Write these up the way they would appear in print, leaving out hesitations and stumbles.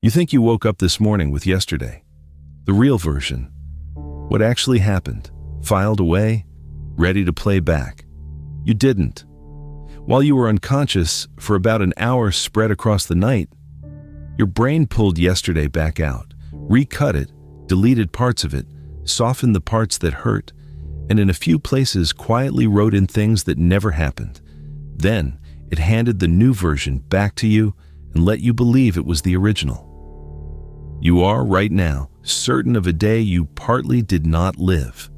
You think you woke up this morning with yesterday, the real version, what actually happened, filed away, ready to play back. You didn't. While you were unconscious for about an hour spread across the night, your brain pulled yesterday back out, recut it, deleted parts of it, softened the parts that hurt, and in a few places quietly wrote in things that never happened. Then it handed the new version back to you and let you believe it was the original. You are, right now, certain of a day you partly did not live.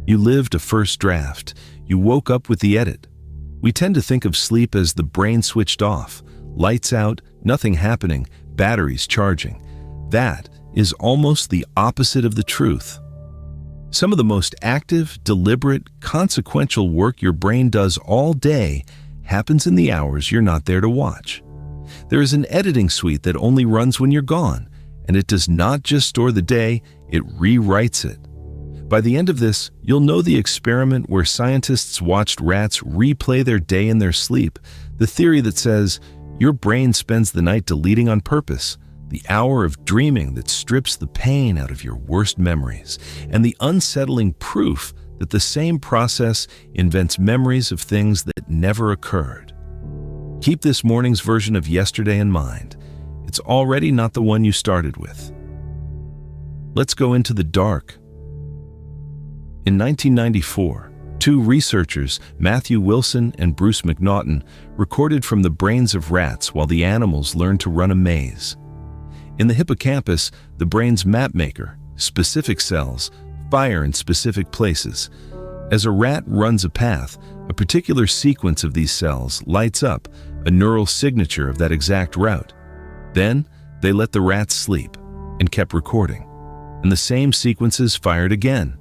You lived a first draft. You woke up with the edit. We tend to think of sleep as the brain switched off, lights out, nothing happening, batteries charging. That is almost the opposite of the truth. Some of the most active, deliberate, consequential work your brain does all day happens in the hours you're not there to watch. There is an editing suite that only runs when you're gone, and it does not just store the day, it rewrites it. By the end of this, you'll know the experiment where scientists watched rats replay their day in their sleep, the theory that says your brain spends the night deleting on purpose, the hour of dreaming that strips the pain out of your worst memories, and the unsettling proof that the same process invents memories of things that never occurred. Keep this morning's version of yesterday in mind. It's already not the one you started with. Let's go into the dark. In 1994, two researchers, Matthew Wilson and Bruce McNaughton, recorded from the brains of rats while the animals learned to run a maze. In the hippocampus, the brain's mapmaker, specific cells, fire in specific places. As a rat runs a path, a particular sequence of these cells lights up, a neural signature of that exact route. Then, they let the rats sleep and kept recording, and the same sequences fired again.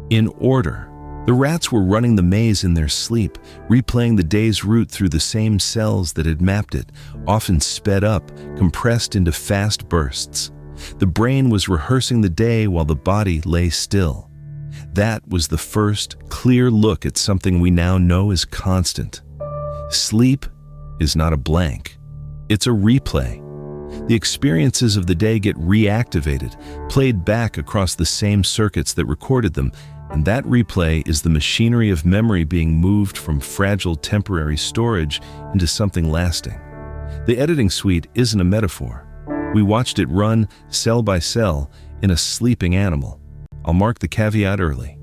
In order, the rats were running the maze in their sleep, replaying the day's route through the same cells that had mapped it, often sped up, compressed into fast bursts. The brain was rehearsing the day while the body lay still. That was the first clear look at something we now know is constant. Sleep is not a blank. It's a replay. The experiences of the day get reactivated, played back across the same circuits that recorded them, and that replay is the machinery of memory being moved from fragile temporary storage into something lasting. The editing suite isn't a metaphor. We watched it run, cell by cell, in a sleeping animal. I'll mark the caveat early.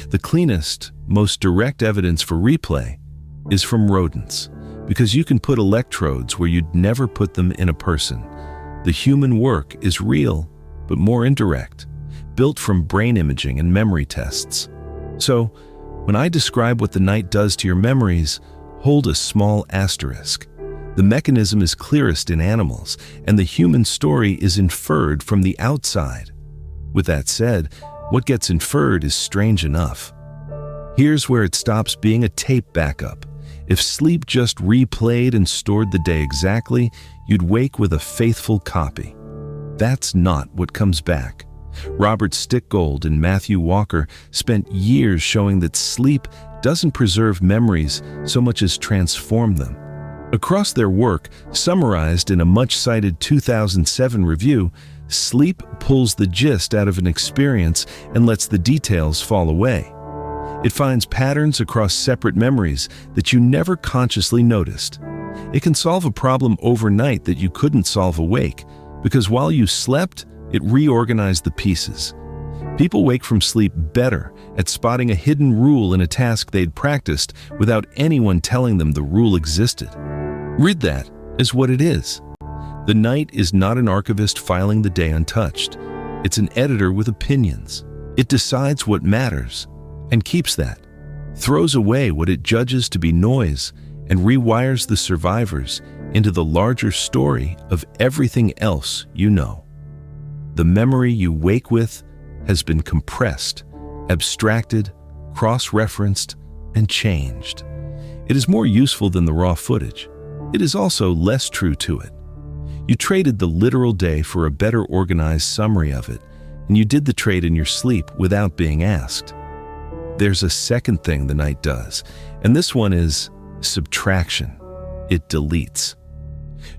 The cleanest, most direct evidence for replay is from rodents, because you can put electrodes where you'd never put them in a person. The human work is real, but more indirect, built from brain imaging and memory tests. So, when I describe what the night does to your memories, hold a small asterisk. The mechanism is clearest in animals, and the human story is inferred from the outside. With that said, what gets inferred is strange enough. Here's where it stops being a tape backup. If sleep just replayed and stored the day exactly, you'd wake with a faithful copy. That's not what comes back. Robert Stickgold and Matthew Walker spent years showing that sleep doesn't preserve memories so much as transform them. Across their work, summarized in a much-cited 2007 review, sleep pulls the gist out of an experience and lets the details fall away. It finds patterns across separate memories that you never consciously noticed. It can solve a problem overnight that you couldn't solve awake, because while you slept, it reorganized the pieces. People wake from sleep better at spotting a hidden rule in a task they'd practiced without anyone telling them the rule existed. Read that as what it is. The night is not an archivist filing the day untouched. It's an editor with opinions. It decides what matters and keeps that, throws away what it judges to be noise, and rewires the survivors into the larger story of everything else you know. The memory you wake with has been compressed, abstracted, cross-referenced, and changed. It is more useful than the raw footage. It is also less true to it. You traded the literal day for a better organized summary of it, and you did the trade in your sleep without being asked. There's a second thing the night does, and this one is subtraction. It deletes.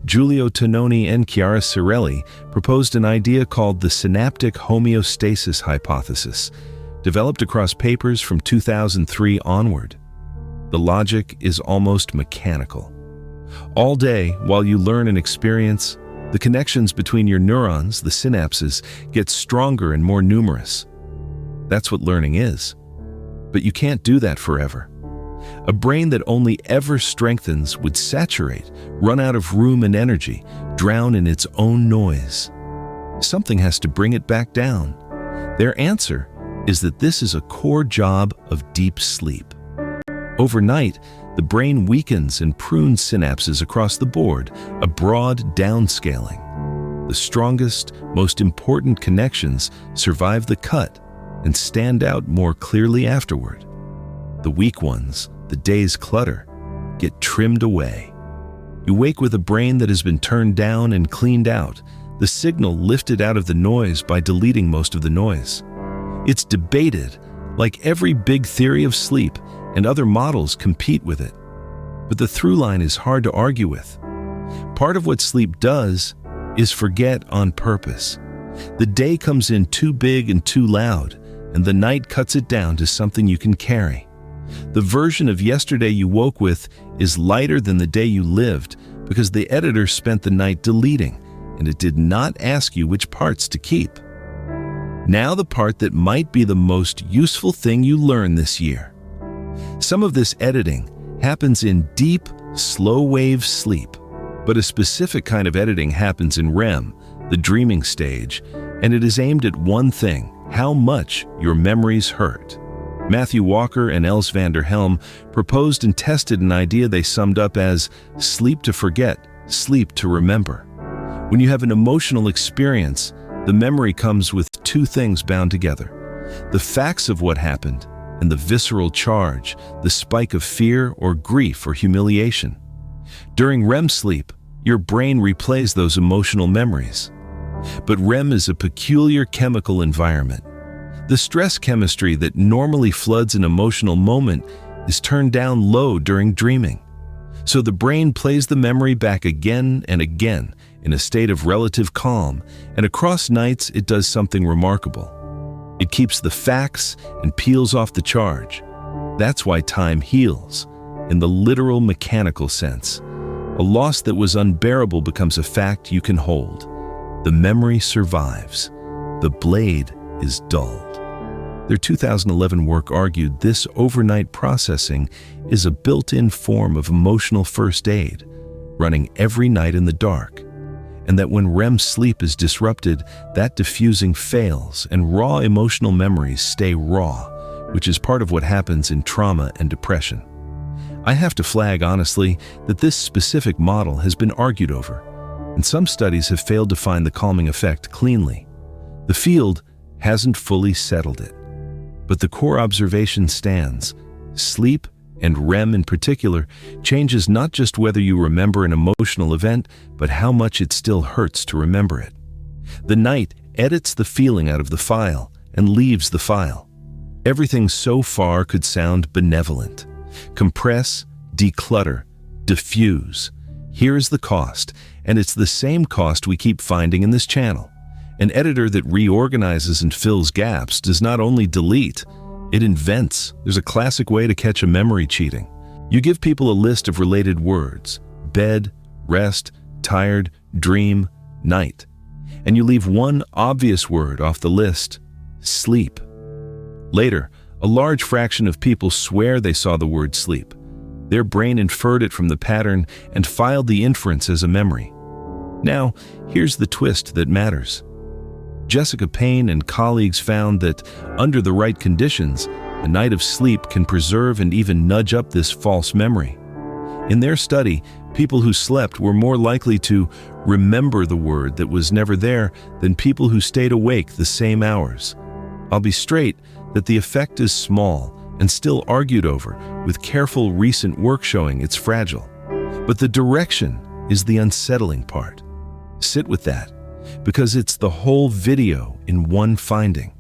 Giulio Tononi and Chiara Cirelli proposed an idea called the synaptic homeostasis hypothesis, developed across papers from 2003 onward. The logic is almost mechanical. All day, while you learn and experience, the connections between your neurons, the synapses, get stronger and more numerous. That's what learning is. But you can't do that forever. A brain that only ever strengthens would saturate, run out of room and energy, drown in its own noise. Something has to bring it back down. Their answer is that this is a core job of deep sleep. Overnight, the brain weakens and prunes synapses across the board, a broad downscaling. The strongest, most important connections survive the cut and stand out more clearly afterward. The weak ones, the day's clutter, get trimmed away. You wake with a brain that has been turned down and cleaned out, the signal lifted out of the noise by deleting most of the noise. It's debated, like every big theory of sleep, and other models compete with it. But the through line is hard to argue with. Part of what sleep does is forget on purpose. The day comes in too big and too loud, and the night cuts it down to something you can carry. The version of yesterday you woke with is lighter than the day you lived because the editor spent the night deleting, and it did not ask you which parts to keep. Now the part that might be the most useful thing you learn this year. Some of this editing happens in deep, slow-wave sleep, but a specific kind of editing happens in REM, the dreaming stage, and it is aimed at one thing: how much your memories hurt. Matthew Walker and Els van der Helm proposed and tested an idea they summed up as sleep to forget, sleep to remember. When you have an emotional experience, the memory comes with two things bound together: the facts of what happened and the visceral charge, the spike of fear or grief or humiliation. During REM sleep, your brain replays those emotional memories. But REM is a peculiar chemical environment. The stress chemistry that normally floods an emotional moment is turned down low during dreaming. So the brain plays the memory back again and again in a state of relative calm, and across nights it does something remarkable. It keeps the facts and peels off the charge. That's why time heals, in the literal mechanical sense. A loss that was unbearable becomes a fact you can hold. The memory survives. The blade is dulled. Their 2011 work argued this overnight processing is a built-in form of emotional first aid, running every night in the dark, and that when REM sleep is disrupted, that diffusing fails and raw emotional memories stay raw, which is part of what happens in trauma and depression. I have to flag honestly that this specific model has been argued over, and some studies have failed to find the calming effect cleanly. The field hasn't fully settled it. But the core observation stands. Sleep, and REM in particular, changes not just whether you remember an emotional event, but how much it still hurts to remember it. The night edits the feeling out of the file and leaves the file. Everything so far could sound benevolent. Compress, declutter, diffuse. Here is the cost, and it's the same cost we keep finding in this channel. An editor that reorganizes and fills gaps does not only delete, it invents. There's a classic way to catch a memory cheating. You give people a list of related words: bed, rest, tired, dream, night. And you leave one obvious word off the list: sleep. Later, a large fraction of people swear they saw the word sleep. Their brain inferred it from the pattern and filed the inference as a memory. Now, here's the twist that matters. Jessica Payne and colleagues found that, under the right conditions, a night of sleep can preserve and even nudge up this false memory. In their study, people who slept were more likely to remember the word that was never there than people who stayed awake the same hours. I'll be straight that the effect is small and still argued over, with careful recent work showing it's fragile. But the direction is the unsettling part. Sit with that, because it's the whole video in one finding.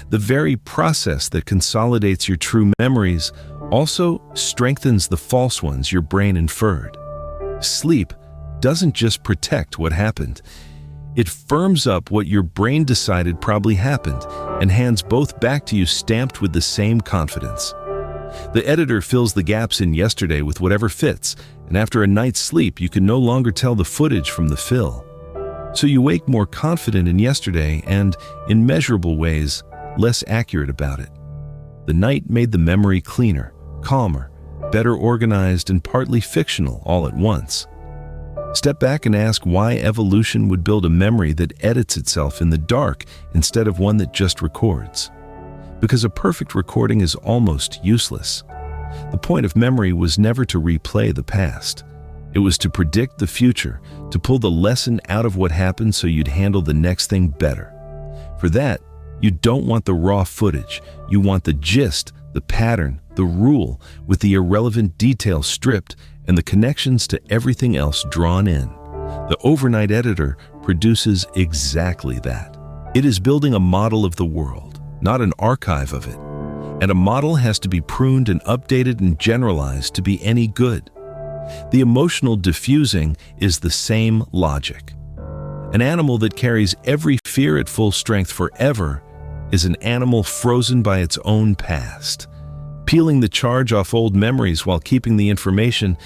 The very process that consolidates your true memories also strengthens the false ones your brain inferred. Sleep doesn't just protect what happened. It firms up what your brain decided probably happened and hands both back to you stamped with the same confidence. The editor fills the gaps in yesterday with whatever fits, and after a night's sleep, you can no longer tell the footage from the fill. So you wake more confident in yesterday and, in measurable ways, less accurate about it. The night made the memory cleaner, calmer, better organized, and partly fictional all at once. Step back and ask why evolution would build a memory that edits itself in the dark instead of one that just records. Because a perfect recording is almost useless. The point of memory was never to replay the past. It was to predict the future, to pull the lesson out of what happened so you'd handle the next thing better. For that, you don't want the raw footage. You want the gist, the pattern, the rule, with the irrelevant details stripped and the connections to everything else drawn in. The overnight editor produces exactly that. It is building a model of the world, not an archive of it. And a model has to be pruned and updated and generalized to be any good. The emotional diffusing is the same logic. An animal that carries every fear at full strength forever is an animal frozen by its own past. Peeling the charge off old memories while keeping the information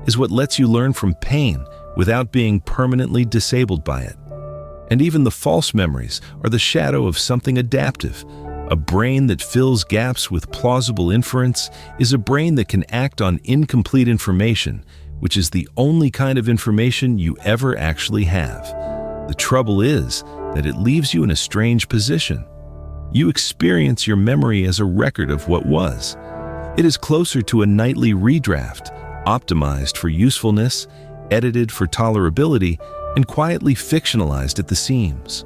is what lets you learn from pain without being permanently disabled by it. And even the false memories are the shadow of something adaptive. A brain that fills gaps with plausible inference is a brain that can act on incomplete information, which is the only kind of information you ever actually have. The trouble is that it leaves you in a strange position. You experience your memory as a record of what was. It is closer to a nightly redraft, optimized for usefulness, edited for tolerability, and quietly fictionalized at the seams.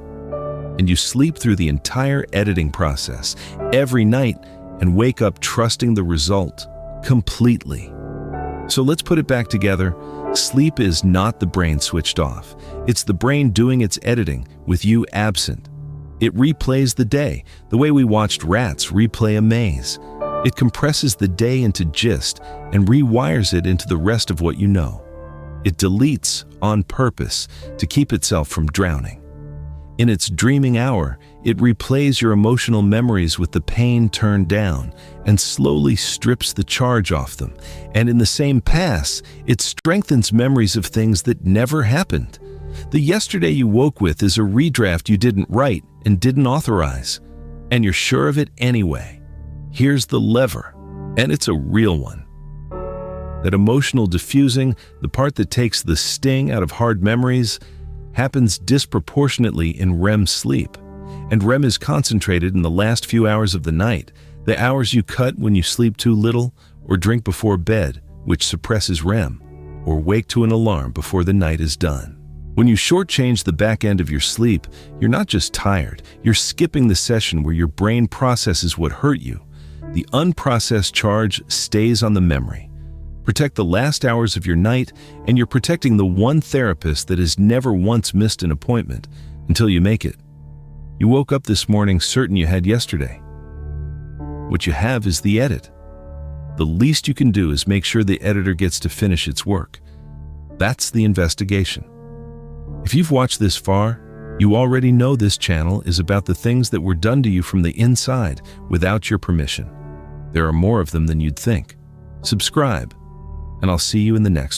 And you sleep through the entire editing process every night and wake up trusting the result completely. So let's put it back together. Sleep is not the brain switched off. It's the brain doing its editing with you absent. It replays the day, the way we watched rats replay a maze. It compresses the day into gist and rewires it into the rest of what you know. It deletes on purpose to keep itself from drowning. In its dreaming hour, it replays your emotional memories with the pain turned down and slowly strips the charge off them. And in the same pass, it strengthens memories of things that never happened. The yesterday you woke with is a redraft you didn't write and didn't authorize. And you're sure of it anyway. Here's the lever, and it's a real one. That emotional diffusing, the part that takes the sting out of hard memories, happens disproportionately in REM sleep. And REM is concentrated in the last few hours of the night, the hours you cut when you sleep too little or drink before bed, which suppresses REM, or wake to an alarm before the night is done. When you shortchange the back end of your sleep, you're not just tired, you're skipping the session where your brain processes what hurt you. The unprocessed charge stays on the memory. Protect the last hours of your night, and you're protecting the one therapist that has never once missed an appointment until you make it. You woke up this morning certain you had yesterday. What you have is the edit. The least you can do is make sure the editor gets to finish its work. That's the investigation. If you've watched this far, you already know this channel is about the things that were done to you from the inside without your permission. There are more of them than you'd think. Subscribe, and I'll see you in the next one.